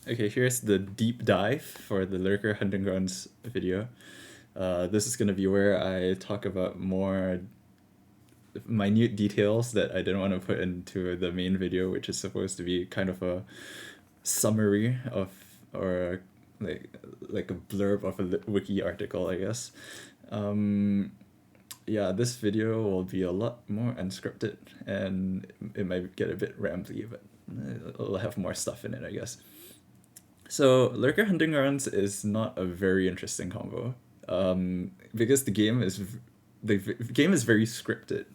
Okay, here's the deep dive for the Lurker Hunting Grounds video. This is going to be where I talk about more minute details that I didn't want to put into the main video, which is supposed to be kind of a summary of, or like a blurb of a wiki article, I guess. Yeah, this video will be a lot more unscripted, and it might get a bit rambly, but it'll have more stuff in it, I guess. So Lurker Hunting Grounds is not a very interesting combo, because the game is very scripted.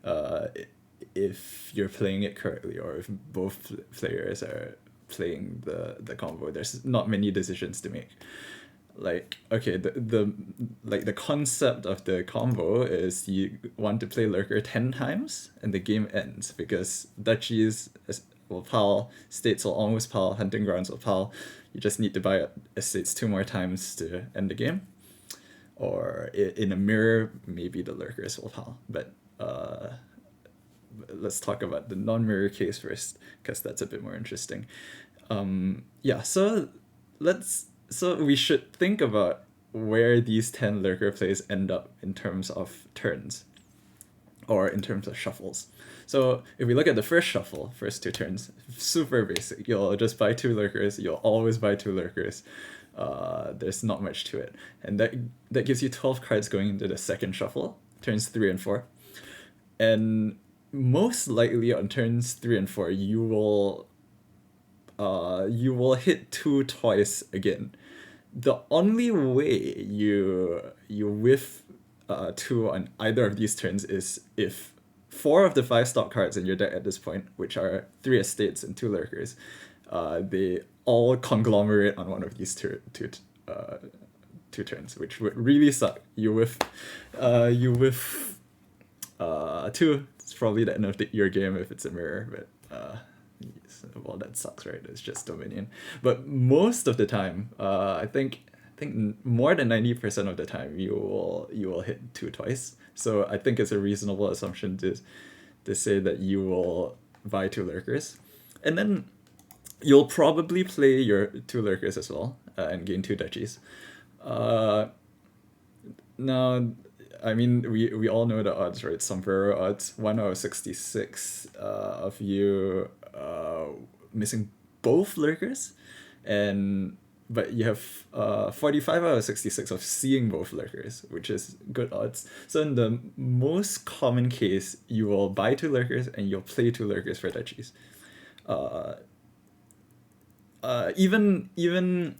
Uh, if you're playing it correctly, or if both players are playing the combo, there's not many decisions to make. Like, okay, the concept of the combo is you want to play Lurker 10 times and the game ends because duchies will pal, states will almost pal, hunting grounds will pal. You just need to buy estates 2 more times to end the game. Or in a mirror, maybe the Lurkers will pal. But let's talk about the non-mirror case first, because that's a bit more interesting. Yeah, so we should think about where these 10 Lurker plays end up in terms of turns, or in terms of shuffles. So if we look at the first shuffle, first 2 turns, super basic. You'll just buy 2 Lurkers. You'll always buy 2 Lurkers. There's not much to it, and that gives you 12 cards going into the second shuffle, turns 3 and 4, and most likely on turns 3 and 4 you will hit 2 twice again. The only way you whiff 2 on either of these turns is if 4 of the 5 stock cards in your deck at this point, which are 3 estates and 2 Lurkers, they all conglomerate on one of these two turns, which would really suck. You whiff 2. It's probably the end of your game if it's a mirror, but well, that sucks, right? It's just Dominion. But most of the time, I think more than 90% of the time you will hit 2 twice. So I think it's a reasonable assumption to say that you will buy 2 Lurkers, and then you'll probably play your 2 Lurkers as well, and gain 2 duchies. Now, I mean, we all know the odds, right? Sombrero odds, 1 out of 66 of you missing both Lurkers, but you have 45 out of 66 of seeing both Lurkers, which is good odds. So in the most common case, you will buy 2 Lurkers and you'll play 2 Lurkers for duchies. Even in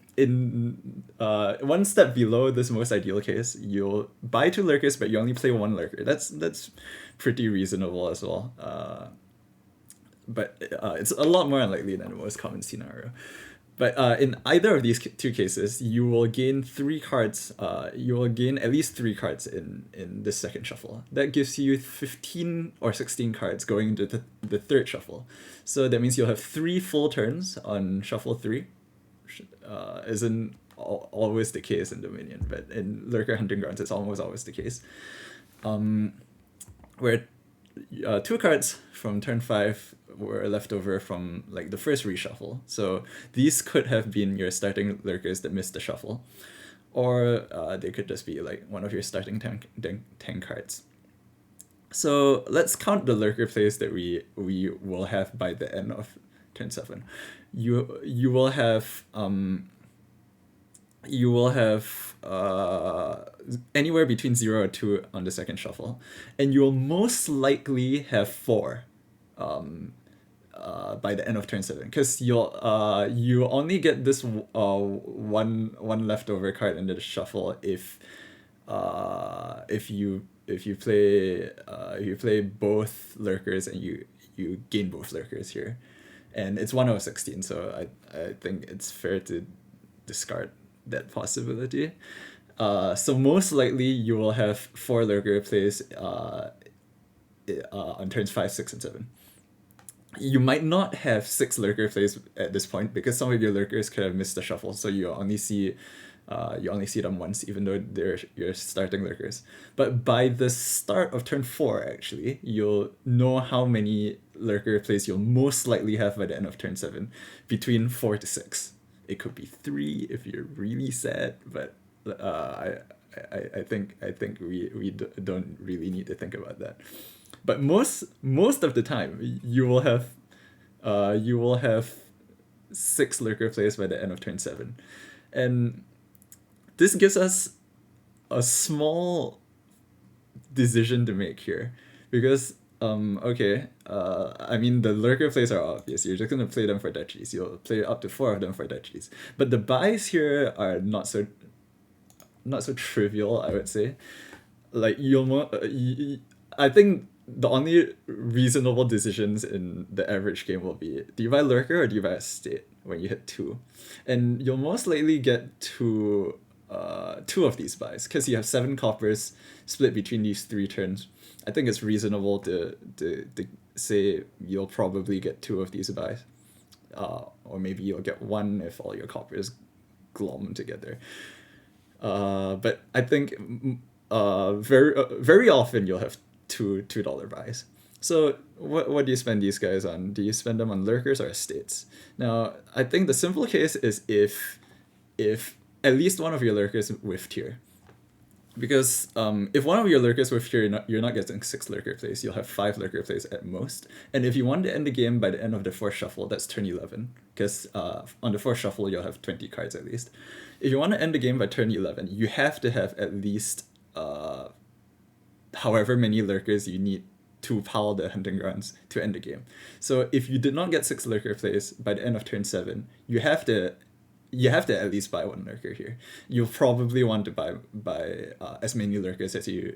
one step below this most ideal case, you'll buy 2 Lurkers, but you only play 1 Lurker. That's pretty reasonable as well. But it's a lot more unlikely than the most common scenario. But in either of these 2 cases, you will gain 3 cards. You will gain at least 3 cards in this second shuffle. That gives you 15 or 16 cards going into the third shuffle. So that means you'll have 3 full turns on shuffle 3. Isn't always the case in Dominion, but in Lurker Hunting Grounds, it's almost always the case. Where 2 cards from turn 5 were left over from like the first reshuffle. So these could have been your starting Lurkers that missed the shuffle, or they could just be like one of your starting 10 cards. So let's count the Lurker plays that we will have by the end of turn 7. You will have anywhere between 0 or 2 on the second shuffle, and you'll most likely have 4 by the end of turn 7, because you only get this one leftover card in the shuffle if you play both Lurkers and you gain both Lurkers here, and it's 1 out of 16, so I think it's fair to discard that possibility. So most likely you will have 4 Lurker plays on turns 5, 6, and 7. You might not have 6 Lurker plays at this point because some of your Lurkers could have missed the shuffle, so you only see them once, even though they're your starting Lurkers. But by the start of turn 4, actually, you'll know how many Lurker plays you'll most likely have by the end of turn 7, between 4 to 6. It could be 3 if you're really sad, but I think don't really need to think about that. But most of the time, you will have 6 Lurker plays by the end of turn 7, and this gives us a small decision to make here, because okay, I mean, the Lurker plays are obvious. You're just gonna play them for duchies. You'll play up to 4 of them for duchies, but the buys here are not so trivial, I would say. Like I think the only reasonable decisions in the average game will be, do you buy Lurker or do you buy a state when you hit 2? And you'll most likely get two of these buys, because you have 7 coppers split between these 3 turns. I think it's reasonable to say you'll probably get 2 of these buys. Or maybe you'll get 1 if all your coppers glom together. But I think very often you'll have $2 buys. So what do you spend these guys on? Do you spend them on Lurkers or estates? Now, I think the simple case is if at least one of your Lurkers whiffed here. Because if one of your Lurkers whiffed here, you're not getting 6 Lurker plays. You'll have 5 Lurker plays at most. And if you want to end the game by the end of the 4th shuffle, that's turn 11. Because on the 4th shuffle, you'll have 20 cards at least. If you want to end the game by turn 11, you have to have at least however many Lurkers you need to pile the hunting grounds to end the game. So if you did not get 6 Lurker plays by the end of turn 7, you have to at least buy 1 Lurker here. You'll probably want to buy as many Lurkers as you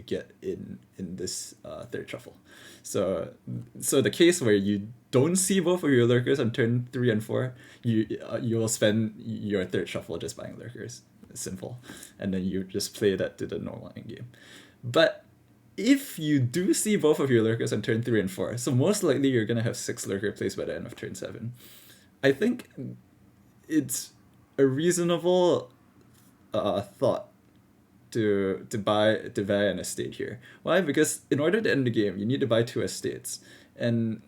get in this 3rd shuffle. So the case where you don't see both of your Lurkers on turn 3 and 4, you will spend your 3rd shuffle just buying Lurkers. It's simple, and then you just play that to the normal end game. But if you do see both of your Lurkers on turn 3 and 4, so most likely you're gonna have 6 Lurker plays by the end of turn 7. I think it's a reasonable thought to buy an estate here. Why? Because in order to end the game, you need to buy 2 estates, and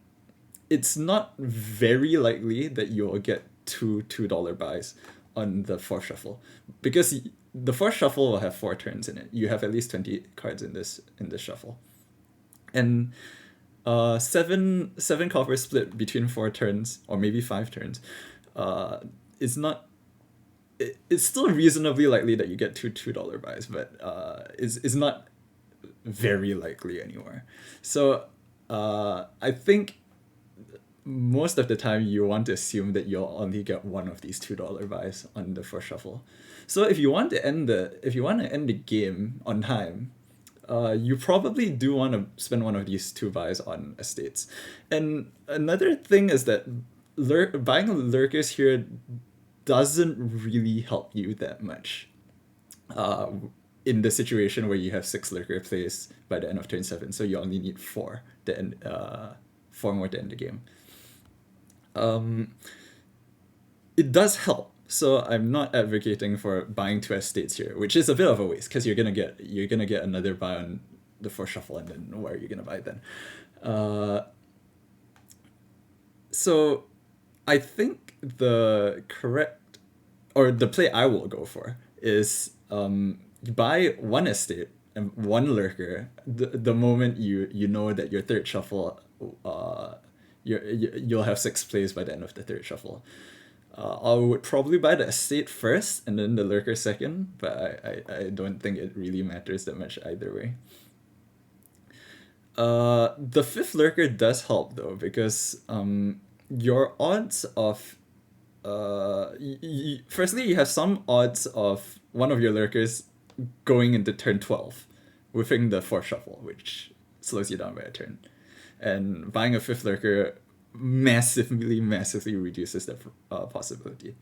it's not very likely that you'll get two $2 buys on the 4th shuffle, because the 4th shuffle will have 4 turns in it. You have at least 20 cards in this shuffle, and 7 coppers split between 4 turns or maybe 5 turns. It's not. It's still reasonably likely that you get two $2 buys, but it's not very likely anymore. So I think most of the time you want to assume that you'll only get 1 of these $2 buys on the 4th shuffle. So if you want to end the game on time, you probably do want to spend 1 of these 2 buys on estates. And another thing is that buying Lurkers here doesn't really help you that much in the situation where you have 6 Lurker plays by the end of turn 7, so you only need 4 to end 4 more to end the game. It does help, so I'm not advocating for buying 2 estates here, which is a bit of a waste, because you're gonna get another buy on the 4th shuffle, and then where are you gonna buy then? So I think the play I will go for is you buy 1 estate and 1 Lurker the moment you know that your 3rd shuffle you'll have 6 plays by the end of the 3rd shuffle. I would probably buy the estate first and then the Lurker second, but I don't think it really matters that much either way. The 5th Lurker does help though, because your odds of firstly, you have some odds of one of your Lurkers going into turn 12 within the 4th shuffle, which slows you down by a turn. And buying a 5th Lurker massively reduces that possibility.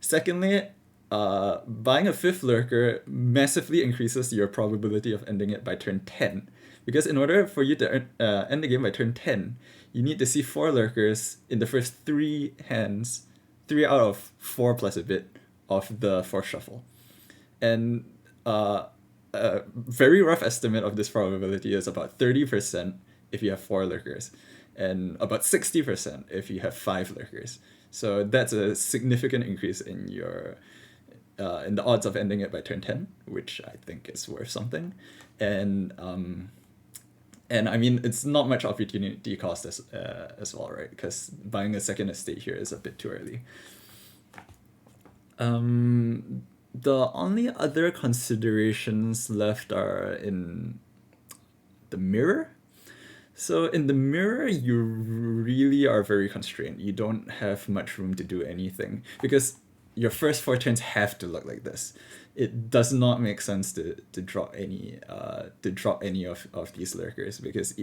Secondly, buying a 5th Lurker massively increases your probability of ending it by turn 10. Because in order for you to end the game by turn 10, you need to see 4 Lurkers in the first 3 hands, 3 out of 4 plus a bit of the 4th shuffle. And a very rough estimate of this probability is about 30% if you have 4 Lurkers, and about 60% if you have 5 Lurkers. So that's a significant increase in your in the odds of ending it by turn 10, which I think is worth something. And I mean, it's not much opportunity cost as well, right? Because buying a second estate here is a bit too early. The only other considerations left are in the mirror. So in the mirror, you really are very constrained. You don't have much room to do anything because your first four turns have to look like this. It does not make sense to drop any of these lurkers because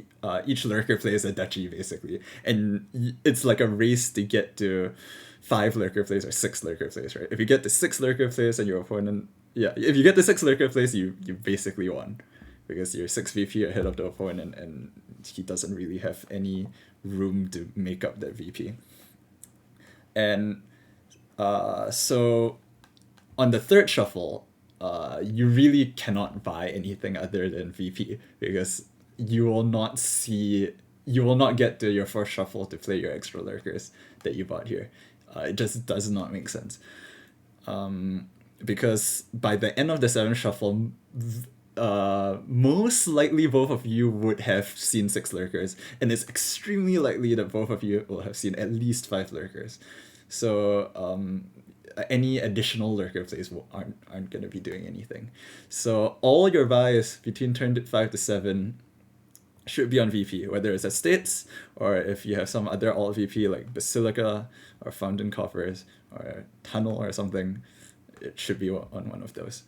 each lurker plays a duchy basically, and it's like a race to get to 5 lurker plays or 6 lurker plays, right? If you get to 6 lurker plays and your opponent, yeah, if you get to 6 lurker plays, you basically won because you're 6 VP ahead of the opponent and he doesn't really have any room to make up that VP. And so on the third shuffle, you really cannot buy anything other than VP because you will not get to your first shuffle to play your extra lurkers that you bought here. It just does not make sense. Because by the end of the 7th shuffle, most likely both of you would have seen 6 lurkers, and it's extremely likely that both of you will have seen at least 5 lurkers. So any additional lurker plays aren't going to be doing anything. So all your buys between turn 5 to 7 should be on VP, whether it's estates or if you have some other alt VP like Basilica or Fountain Coffers or Tunnel or something, it should be on one of those.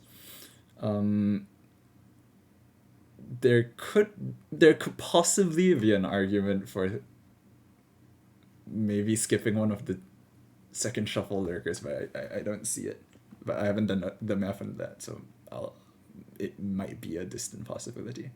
There could possibly be an argument for maybe skipping one of the second shuffle lurkers, but I don't see it. But I haven't done the math on that, so it might be a distant possibility.